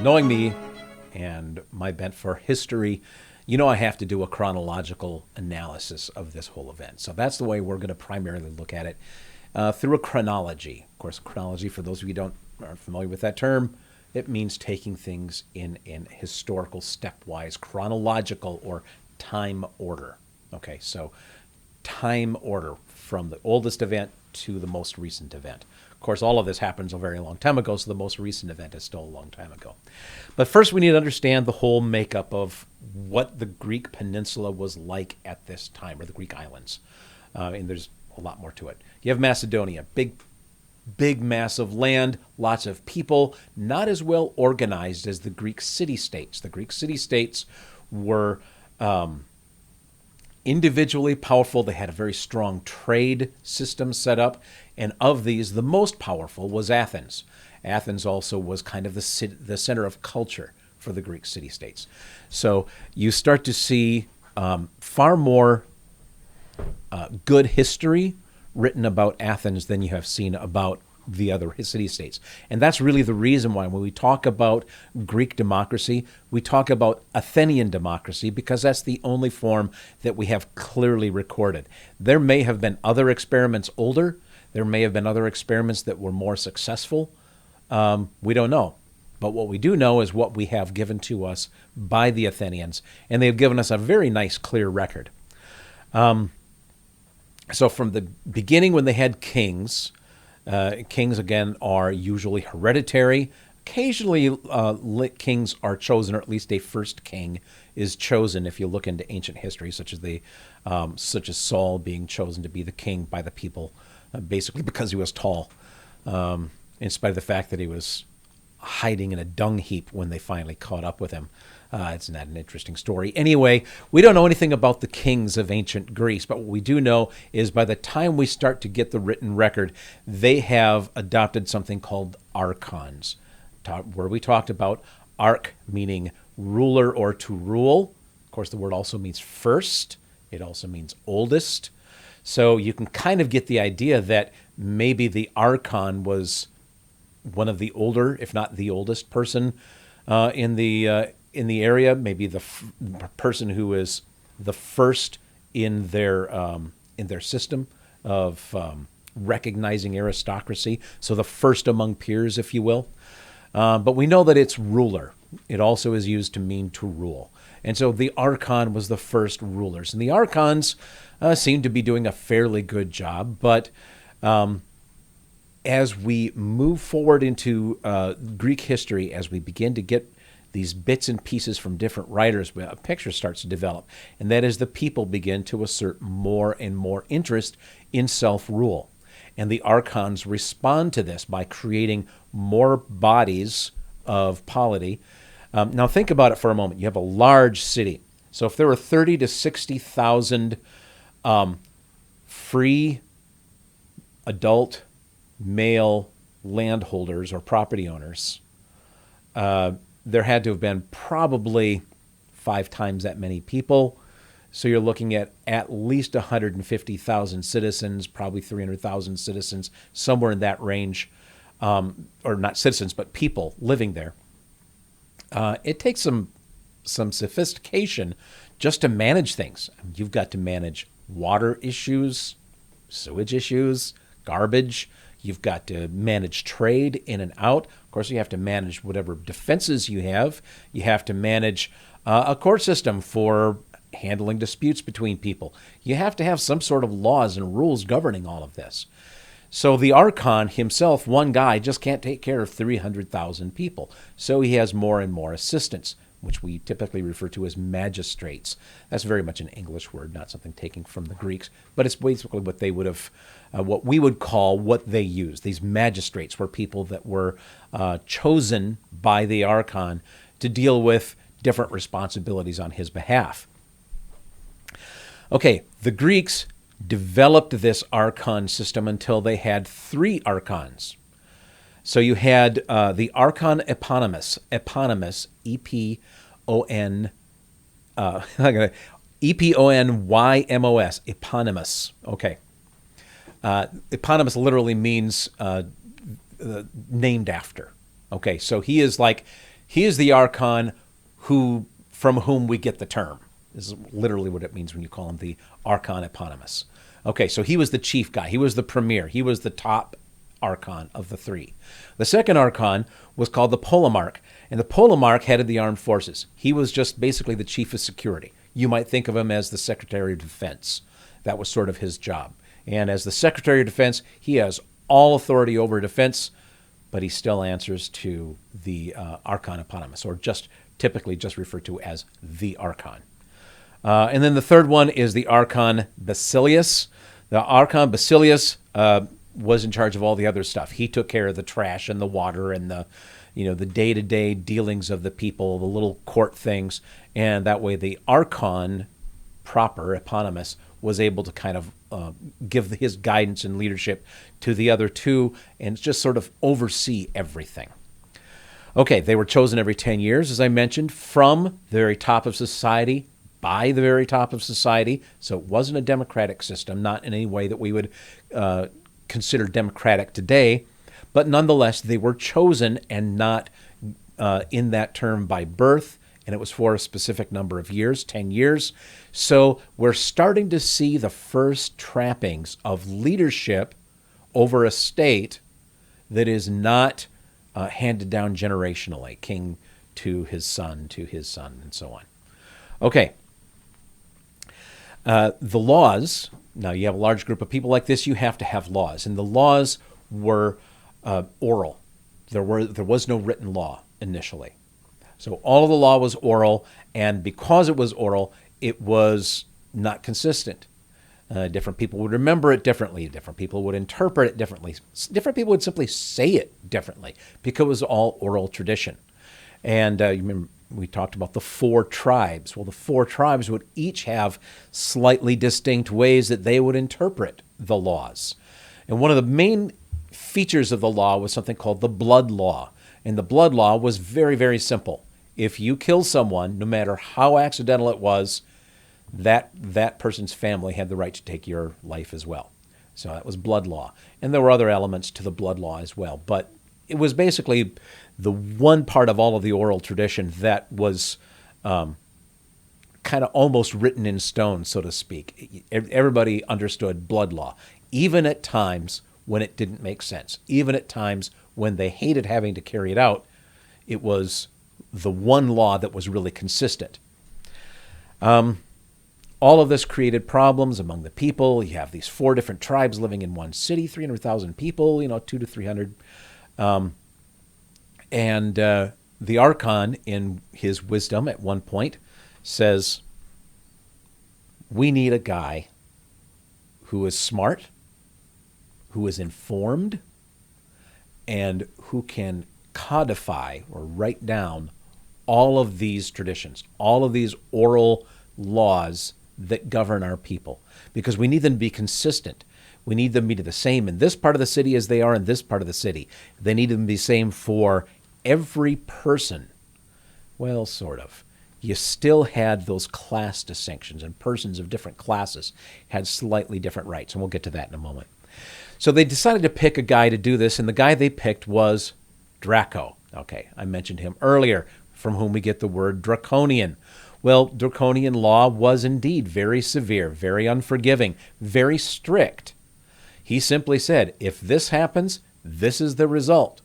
Knowing me and my bent for history, you know I have to do a chronological analysis of this whole event. So that's the way we're going to primarily look at it through a chronology. Of course, chronology, for those of you who aren't familiar with that term, it means taking things in historical stepwise, chronological or time order. Okay, so time order from the oldest event to the most recent event. Of course, all of this happens a very long time ago, so the most recent event is still a long time ago. But first, we need to understand the whole makeup of what the Greek peninsula was like at this time, or the Greek islands. And there's a lot more to it. You have Macedonia, big mass of land, lots of people, not as well organized as the Greek city-states. The Greek city-states were individually powerful. They had a very strong trade system set up. And of these, the most powerful was Athens. Athens also was kind of the center of culture for the Greek city-states. So you start to see far more good history written about Athens than you have seen about the other city-states. And that's really the reason why when we talk about Greek democracy, we talk about Athenian democracy, because that's the only form that we have clearly recorded. There may have been other experiments older. There may have been other experiments that were more successful. We don't know. But what we do know is what we have given to us by the Athenians, and they've given us a very nice, clear record. So from the beginning, when they had kings, kings, again, are usually hereditary. Occasionally, kings are chosen, or at least a first king is chosen. If you look into ancient history, such as Saul being chosen to be the king by the people, basically because he was tall, in spite of the fact that he was hiding in a dung heap when they finally caught up with him. It's not an interesting story. Anyway, we don't know anything about the kings of ancient Greece, but what we do know is by the time we start to get the written record, they have adopted something called archons, where we talked about arch meaning ruler or to rule. Of course, the word also means first. It also means oldest. So you can kind of get the idea that maybe the archon was one of the older, if not the oldest person in the area, maybe the person who is the first in their system of recognizing aristocracy. So the first among peers, if you will. But we know that it's ruler. It also is used to mean to rule. And so the archon was the first rulers. And the archons seem to be doing a fairly good job. But as we move forward into Greek history, as we begin to get these bits and pieces from different writers, a picture starts to develop. And that is the people begin to assert more and more interest in self-rule. And the archons respond to this by creating more bodies of polity. Now think about it for a moment. You have a large city. So if there were 30 to 60,000 free adult male landholders or property owners, there had to have been probably 5 times that many people. So you're looking at least 150,000 citizens, probably 300,000 citizens, somewhere in that range, or not citizens, but people living there. It takes some sophistication just to manage things. You've got to manage water issues, sewage issues, garbage. You've got to manage trade in and out. Of course, you have to manage whatever defenses you have. You have to manage a court system for handling disputes between people. You have to have some sort of laws and rules governing all of this. So the archon himself, one guy, just can't take care of 300,000 people. So he has more and more assistants, which we typically refer to as magistrates. That's very much an English word, not something taken from the Greeks, but it's basically what they would have, what we would call what they use. These magistrates were people that were chosen by the archon to deal with different responsibilities on his behalf. Okay, the Greeks developed this archon system until they had 3 archons. So you had the archon eponymous, E-P-O-N, E-P-O-N-Y-M-O-S, eponymous. Okay. Eponymous literally means named after. Okay, so he is like, He is the archon from whom we get the term. This is literally what it means when you call him the archon eponymous. Okay, so he was the chief guy. He was the premier. He was the top archon of the three. The second archon was called the polemarch, and the polemarch headed the armed forces. He was just basically the chief of security. You might think of him as the Secretary of Defense. That was sort of his job. And as the Secretary of Defense, he has all authority over defense, but he still answers to the archon eponymous, or just typically just referred to as the archon. And then the third one is the archon Basilius. The archon Basilius was in charge of all the other stuff. He took care of the trash and the water and the day-to-day dealings of the people, the little court things, and that way the archon proper, eponymous, was able to kind of give his guidance and leadership to the other two and just sort of oversee everything. Okay, they were chosen every 10 years, as I mentioned, from the very top of society, by the very top of society. So it wasn't a democratic system, not in any way that we would consider democratic today, but nonetheless, they were chosen and not in that term by birth, and it was for a specific number of years, 10 years. So we're starting to see the first trappings of leadership over a state that is not handed down generationally, king to his son, and so on. Okay. The laws, now you have a large group of people like this, you have to have laws. And the laws were oral. There was no written law initially. So all of the law was oral, and because it was oral, it was not consistent. Different people would remember it differently. Different people would interpret it differently. Different people would simply say it differently because it was all oral tradition. And you remember we talked about the 4 tribes. Well, the 4 tribes would each have slightly distinct ways that they would interpret the laws. And one of the main features of the law was something called the blood law. And the blood law was very, very simple. If you kill someone, no matter how accidental it was, that person's family had the right to take your life as well. So that was blood law. And there were other elements to the blood law as well. But it was basically the one part of all of the oral tradition that was kind of almost written in stone, so to speak. Everybody understood blood law, even at times when it didn't make sense, even at times when they hated having to carry it out. It was the one law that was really consistent. All of this created problems among the people. You have these 4 different tribes living in one city, 300,000 people, 2 to 300. And the archon, in his wisdom at one point, says, we need a guy who is smart, who is informed, and who can codify or write down all of these traditions, all of these oral laws that govern our people, because we need them to be consistent. We need them to be the same in this part of the city as they are in this part of the city. They need them to be the same for every person. Well, sort of. You still had those class distinctions, and persons of different classes had slightly different rights, and we'll get to that in a moment. So they decided to pick a guy to do this, and the guy they picked was Draco. Okay, I mentioned him earlier, from whom we get the word Draconian. Well, Draconian law was indeed very severe, very unforgiving, very strict. He simply said, if this happens, this is the result.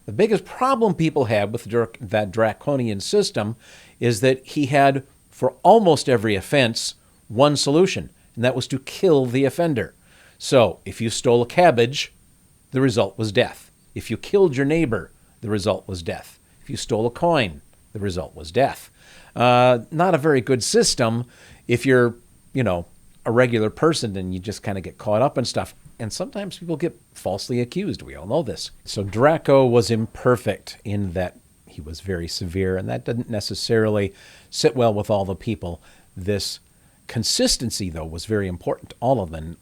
The biggest problem people had with that Draconian system is that he had, for almost every offense, one solution, and that was to kill the offender. So, if you stole a cabbage, the result was death. If you killed your neighbor, the result was death. If you stole a coin, the result was death. Not a very good system if you're, a regular person and you just kind of get caught up in stuff. And sometimes people get falsely accused. We all know this. So Draco was imperfect in that he was very severe, and that didn't necessarily sit well with all the people. This consistency, though, was very important to all of them.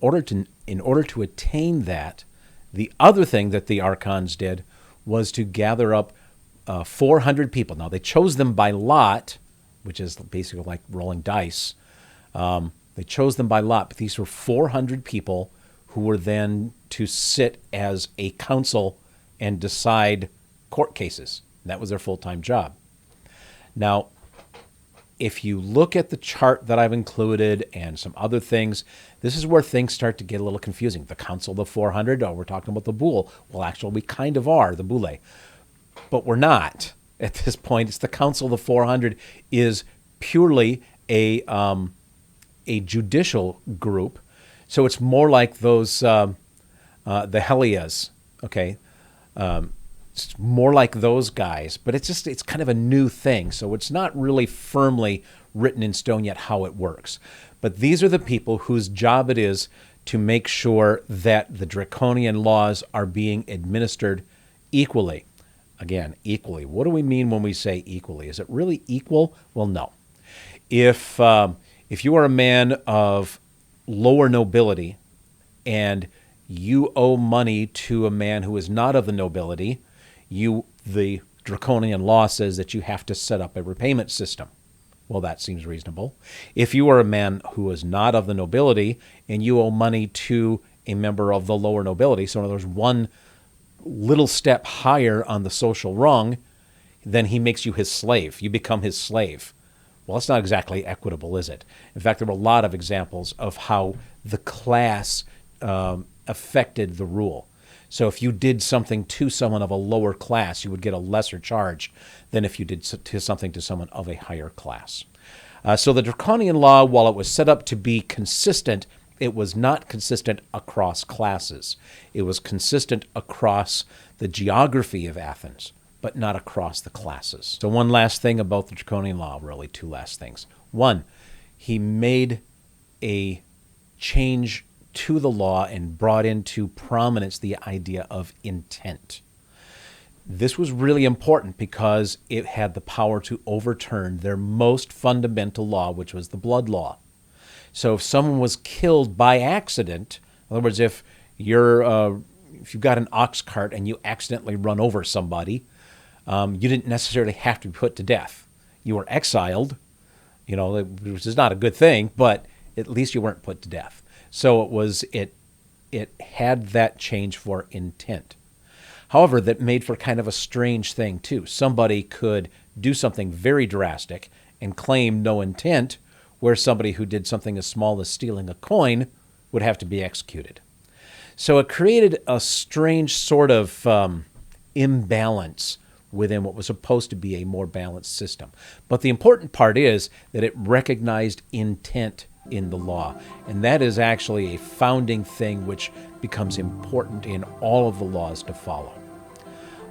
In order to attain that, the other thing that the archons did was to gather up 400 people. Now, they chose them by lot, which is basically like rolling dice. They chose them by lot, but these were 400 people who were then to sit as a council and decide court cases. That was their full-time job. Now, if you look at the chart that I've included and some other things, this is where things start to get a little confusing. The Council of the 400, oh, we're talking about the Boule. Well, actually, we kind of are, the Boule. But we're not at this point. It's the Council of the 400 is purely a judicial group. So it's more like those, the Helias, okay? It's more like those guys, but it's kind of a new thing. So it's not really firmly written in stone yet how it works. But these are the people whose job it is to make sure that the draconian laws are being administered equally. Again, equally. What do we mean when we say equally? Is it really equal? Well, no. If you are a man of lower nobility and you owe money to a man who is not of the nobility, the draconian law says that you have to set up a repayment system. Well, that seems reasonable. If you are a man who is not of the nobility and you owe money to a member of the lower nobility, so in other words, one little step higher on the social rung, then he makes you his slave. You become his slave. Well, that's not exactly equitable, is it? In fact, there were a lot of examples of how the class affected the rule. So if you did something to someone of a lower class, you would get a lesser charge than if you did something to someone of a higher class. So the Draconian law, while it was set up to be consistent, it was not consistent across classes. It was consistent across the geography of Athens, but not across the classes. So one last thing about the Draconian law, really two last things. One, he made a change to the law and brought into prominence the idea of intent. This was really important because it had the power to overturn their most fundamental law, which was the blood law. So if someone was killed by accident, in other words, if you've got an ox cart and you accidentally run over somebody, you didn't necessarily have to be put to death. You were exiled, which is not a good thing, but at least you weren't put to death. So it had that change for intent. However, that made for kind of a strange thing too. Somebody could do something very drastic and claim no intent, where somebody who did something as small as stealing a coin would have to be executed. So it created a strange sort of imbalance within what was supposed to be a more balanced system. But the important part is that it recognized intent in the law. And that is actually a founding thing which becomes important in all of the laws to follow.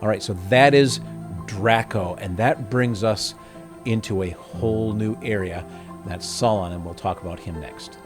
All right, so that is Draco, and that brings us into a whole new area. That's Solon, and we'll talk about him next.